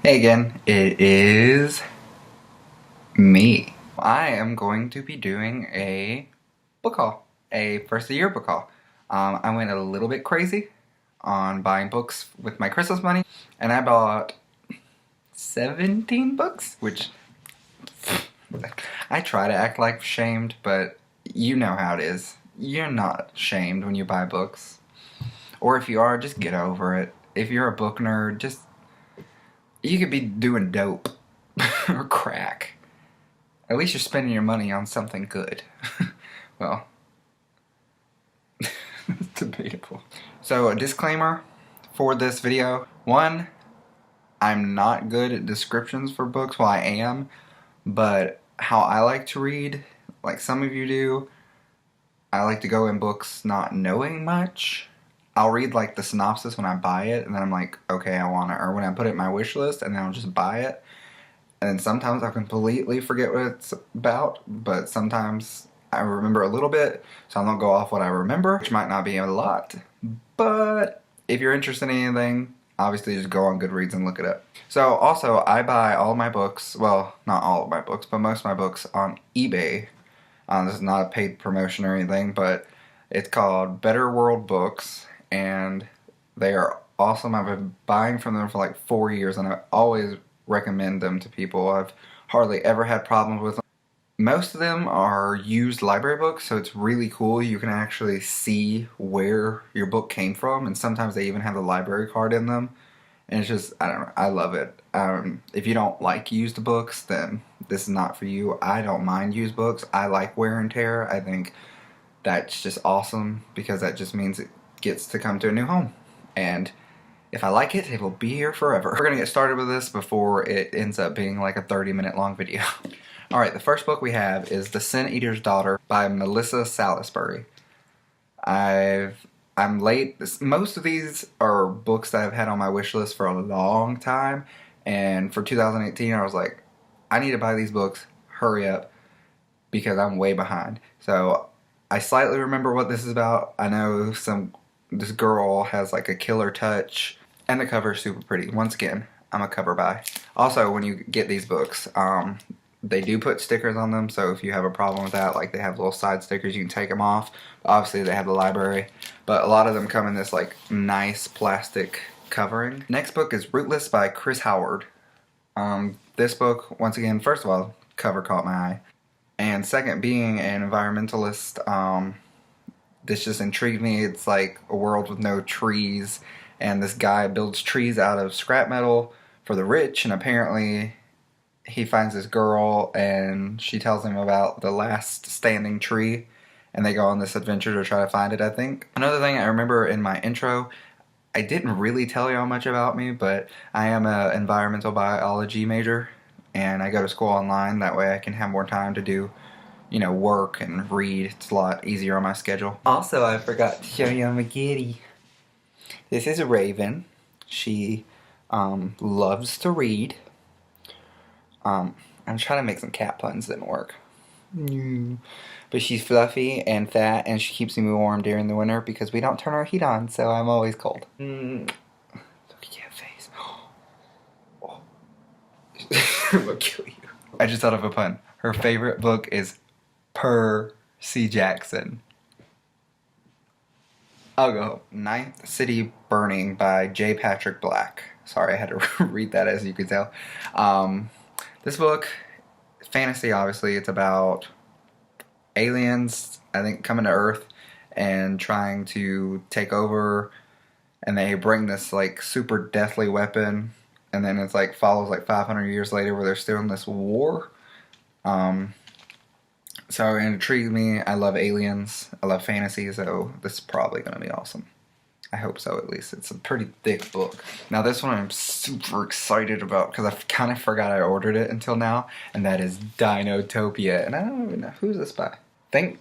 Hey again, it is me. I am going to be doing a book haul, a first of the year book haul. I went a little bit crazy on buying books with my Christmas money, and I bought 17 books, which I try to act like shamed, but you know how it is. You're not shamed when you buy books. Or if you are, just get over it. If you're a book nerd, you could be doing dope or crack. At least you're spending your money on something good. Well, it's debatable. So, a disclaimer for this video. One, I'm not good at descriptions for books. Well, I am, but how I like to read, like some of you do, I like to go in books not knowing much. I'll read like the synopsis when I buy it, and then I'm like, okay, I want it. Or when I put it in my wish list, and then I'll just buy it. And then sometimes I'll completely forget what it's about, but sometimes I remember a little bit, so I'll go off what I remember, which might not be a lot. But if you're interested in anything, obviously just go on Goodreads and look it up. So also, I buy all of my books, well, not all of my books, but most of my books on eBay. This is not a paid promotion or anything, but it's called Better World Books, and they are awesome. I've been buying from them for like 4 years, and I always recommend them to people. I've hardly ever had problems with them. Most of them are used library books, so it's really cool. You can actually see where your book came from, and sometimes they even have the library card in them. And it's just, I don't know, I love it. If you don't like used books, then this is not for you. I don't mind used books. I like wear and tear. I think that's just awesome because that just means it gets to come to a new home. And if I like it, it will be here forever. We're going to get started with this before it ends up being like a 30-minute long video. Alright, the first book we have is The Sin Eater's Daughter by Melissa Salisbury. I'm late. Most of these are books that I've had on my wish list for a long time, and for 2018 I was like, I need to buy these books, hurry up, because I'm way behind. So I slightly remember what this is about. I know this girl has like a killer touch, and the cover is super pretty. Once again, I'm a cover buy. Also, when you get these books, they do put stickers on them, so if you have a problem with that, like they have little side stickers, you can take them off. Obviously, they have the library, but a lot of them come in this like nice plastic covering. Next book is Rootless by Chris Howard. This book, once again, first of all, cover caught my eye. And second, being an environmentalist, this just intrigued me. It's like a world with no trees, and this guy builds trees out of scrap metal for the rich, and apparently he finds this girl, and she tells him about the last standing tree, and they go on this adventure to try to find it, I think. Another thing I remember in my intro, I didn't really tell y'all much about me, but I am an environmental biology major, and I go to school online. That way I can have more time to do, work and read. It's a lot easier on my schedule. Also, I forgot to show you my kitty. This is Raven. She loves to read. I'm trying to make some cat puns, didn't work. But she's fluffy and fat, and she keeps me warm during the winter because we don't turn our heat on, so I'm always cold. Look at your face. Oh. I'll kill you. I just thought of a pun. Her favorite book is Percy Jackson. I'll go. Ninth City Burning by J. Patrick Black. Sorry, I had to read that, as you could tell. This book, fantasy obviously, it's about aliens, I think, coming to Earth and trying to take over, and they bring this like super deathly weapon, and then it's like follows like 500 years later where they're still in this war. So it intrigued me. I love aliens, I love fantasy, so this is probably going to be awesome. I hope so, at least. It's a pretty thick book. Now this one I'm super excited about because I kind of forgot I ordered it until now, and that is Dinotopia. And I don't even know who's this by. I think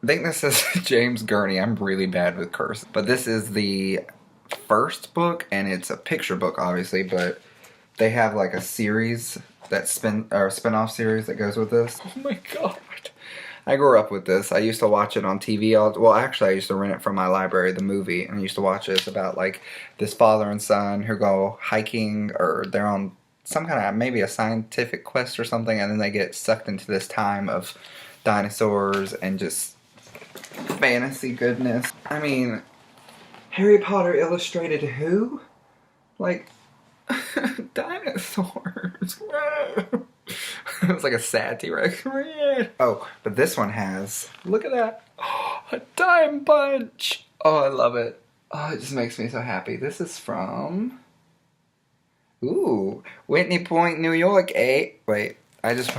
this is James Gurney. I'm really bad with curse. But this is the first book, and it's a picture book, obviously, but they have like a series that spin-off series that goes with this. Oh my god. I grew up with this. I used to watch it on TV. Well, actually, I used to rent it from my library, the movie, and I used to watch it. It's about like this father and son who go hiking, or they're on some kind of maybe a scientific quest or something, and then they get sucked into this time of dinosaurs and just fantasy goodness. I mean, Harry Potter illustrated who? Like, dinosaurs. It was like a sad T-Rex. Oh, but this one has, look at that, a time punch. Oh, I love it. Oh, it just makes me so happy. This is from, ooh, Whitney Point, New York, eh? Wait, I just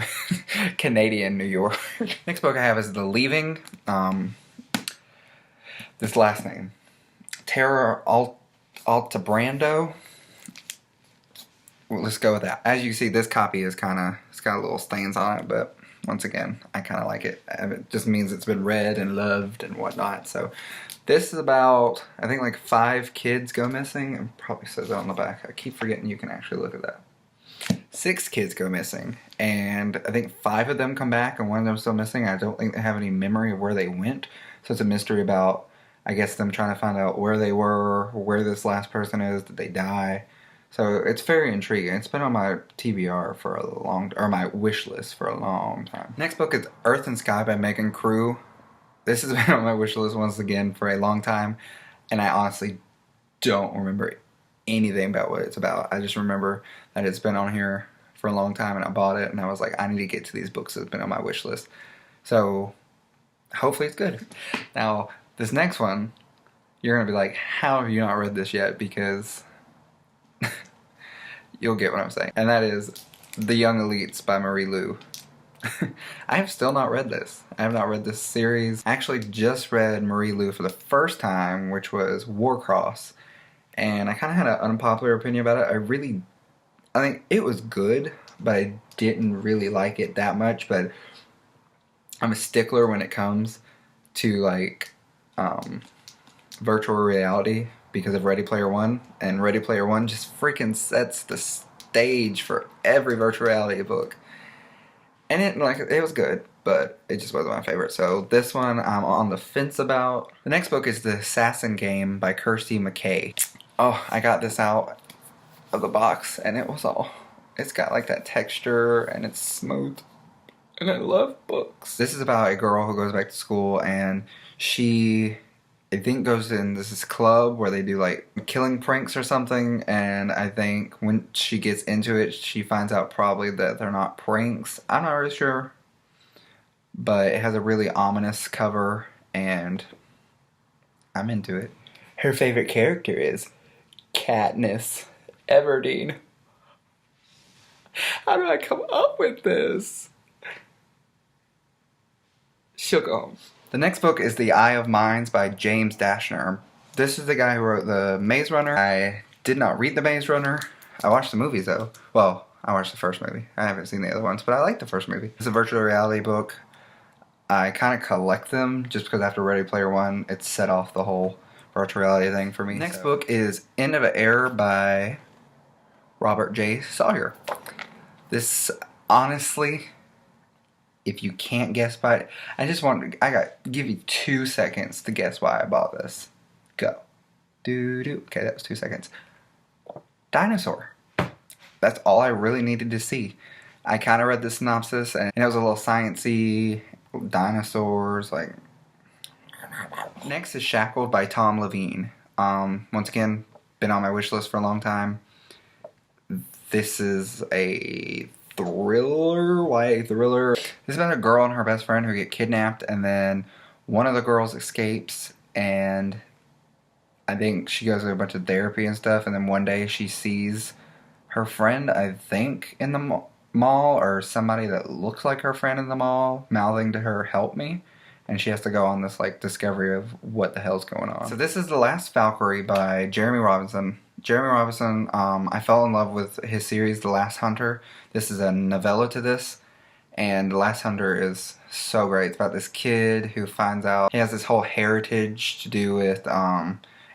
Canadian New York. Next book I have is The Leaving. This last name, Terra Altabrando. Well, let's go with that. As you see, this copy is it's got little stains on it, but once again, I kind of like it. It just means it's been read and loved and whatnot. So this is about, I think like 5 kids go missing. It probably says that on the back. I keep forgetting you can actually look at that. 6 kids go missing, and I think 5 of them come back and one of them is still missing. I don't think they have any memory of where they went. So it's a mystery about, I guess, them trying to find out where they were, where this last person is, did they die? So it's very intriguing. It's been on my TBR for a long, or my wish list for a long time. Next book is Earth and Sky by Megan Crew. This has been on my wish list once again for a long time, and I honestly don't remember anything about what it's about. I just remember that it's been on here for a long time, and I bought it, and I was like, I need to get to these books that's been on my wish list. So hopefully it's good. Now, this next one, you're going to be like, how have you not read this yet? Because you'll get what I'm saying. And that is The Young Elites by Marie Lu. I have still not read this. I have not read this series. I actually just read Marie Lu for the first time, which was Warcross. And I kind of had an unpopular opinion about it. I think it was good, but I didn't really like it that much. But I'm a stickler when it comes to like virtual reality because of Ready Player One, and Ready Player One just freaking sets the stage for every virtual reality book. And it was good, but it just wasn't my favorite. So this one I'm on the fence about. The next book is The Assassin Game by Kirsty McKay. Oh, I got this out of the box, and it's got like that texture, and it's smooth. And I love books. This is about a girl who goes back to school, and she, I think, goes in this club where they do like killing pranks or something, and I think when she gets into it, she finds out probably that they're not pranks. I'm not really sure, but it has a really ominous cover, and I'm into it. Her favorite character is Katniss Everdeen. How did I come up with this? She'll go home. The next book is The Eye of Mines by James Dashner. This is the guy who wrote The Maze Runner. I did not read The Maze Runner. I watched the movies though. Well, I watched the first movie. I haven't seen the other ones, but I like the first movie. It's a virtual reality book. I kind of collect them just because after Ready Player One, it set off the whole virtual reality thing for me. Next book is End of an Era by Robert J. Sawyer. This, honestly, if you can't guess by it, give you 2 seconds to guess why I bought this. Go. Okay, that was 2 seconds. Dinosaur. That's all I really needed to see. I kind of read the synopsis, and it was a little sciencey, dinosaurs, like. Next is Shackled by Tom Levine. Once again, been on my wish list for a long time. This is a thriller, YA thriller. This is about a girl and her best friend who get kidnapped, and then one of the girls escapes, and I think she goes to a bunch of therapy and stuff, and then one day she sees her friend, I think, in the mall, or somebody that looks like her friend in the mall, mouthing to her, "Help me." And she has to go on this like discovery of what the hell's going on. So this is The Last Valkyrie by Jeremy Robinson. Jeremy Robinson, I fell in love with his series, The Last Hunter. This is a novella to this, and The Last Hunter is so great. It's about this kid who finds out he has this whole heritage to do with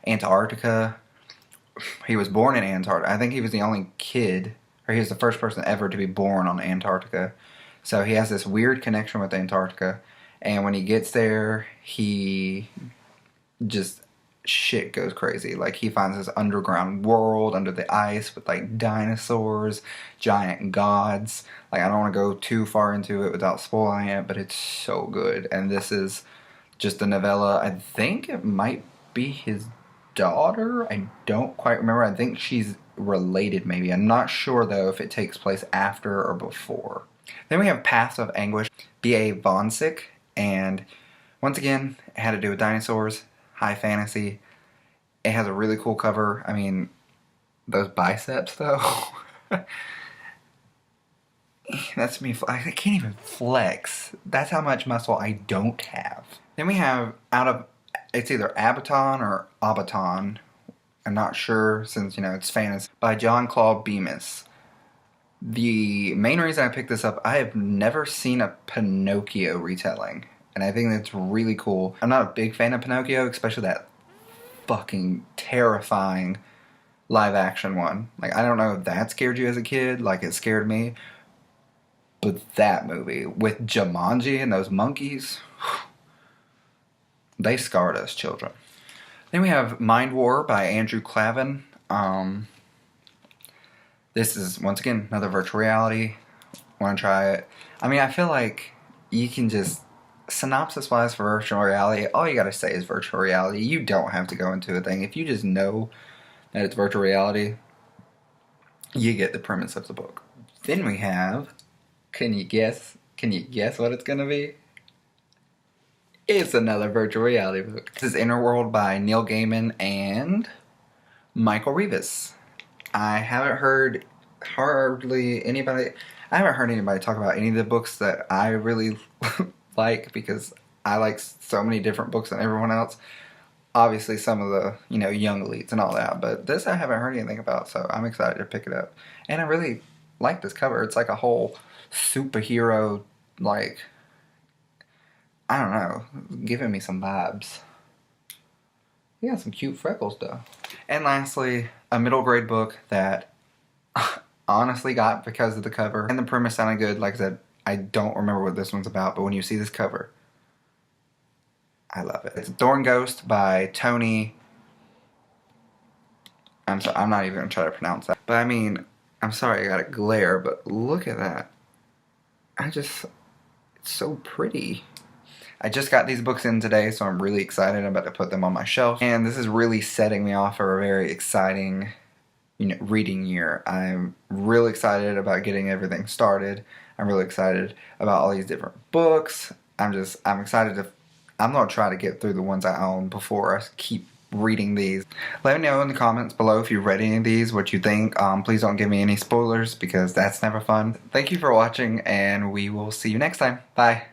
Antarctica. He was born in Antarctica. I think he was the only kid, or he was the first person ever to be born on Antarctica. So he has this weird connection with Antarctica. And when he gets there, he just shit goes crazy. Like, he finds this underground world under the ice with like dinosaurs, giant gods. Like, I don't want to go too far into it without spoiling it, but it's so good. And this is just a novella. I think it might be his daughter. I don't quite remember. I think she's related maybe. I'm not sure though if it takes place after or before. Then we have Paths of Anguish, B.A. Vonsick, and once again, it had to do with dinosaurs. High fantasy. It has a really cool cover. I mean, those biceps though. That's me. I can't even flex. That's how much muscle I don't have. Then we have it's either Abaton or Abaton. I'm not sure since, it's fantasy. By John Claude Bemis. The main reason I picked this up, I have never seen a Pinocchio retelling. And I think that's really cool. I'm not a big fan of Pinocchio, especially that fucking terrifying live action one. Like, I don't know if that scared you as a kid, like it scared me. But that movie, with Jumanji and those monkeys, they scarred us children. Then we have Mind War by Andrew Clavin. This is, once again, another virtual reality. Want to try it. I mean, I feel like you can just... Synopsis-wise for virtual reality, all you gotta say is virtual reality. You don't have to go into a thing. If you just know that it's virtual reality, you get the premise of the book. Then we have... Can you guess what it's gonna be? It's another virtual reality book. This is Innerworld by Neil Gaiman and Michael Rivas. I haven't heard anybody talk about any of the books that I really like, because I like so many different books than everyone else. Obviously some of the, young elites and all that, but this I haven't heard anything about, so I'm excited to pick it up. And I really like this cover. It's like a whole superhero, like, I don't know, giving me some vibes. You got some cute freckles though. And lastly, a middle grade book that honestly got because of the cover. And the premise sounded good. Like I said, I don't remember what this one's about, but when you see this cover, I love it. It's Dorne Ghost by Tony. I'm sorry, I'm not even going to try to pronounce that. But I mean, I'm sorry I got a glare, but look at that. It's so pretty. I just got these books in today, so I'm really excited. I'm about to put them on my shelf. And this is really setting me off for a very exciting, reading year. I'm really excited about getting everything started. I'm really excited about all these different books. I'm excited I'm going to try to get through the ones I own before I keep reading these. Let me know in the comments below if you've read any of these, what you think. Please don't give me any spoilers because that's never fun. Thank you for watching, and we will see you next time. Bye.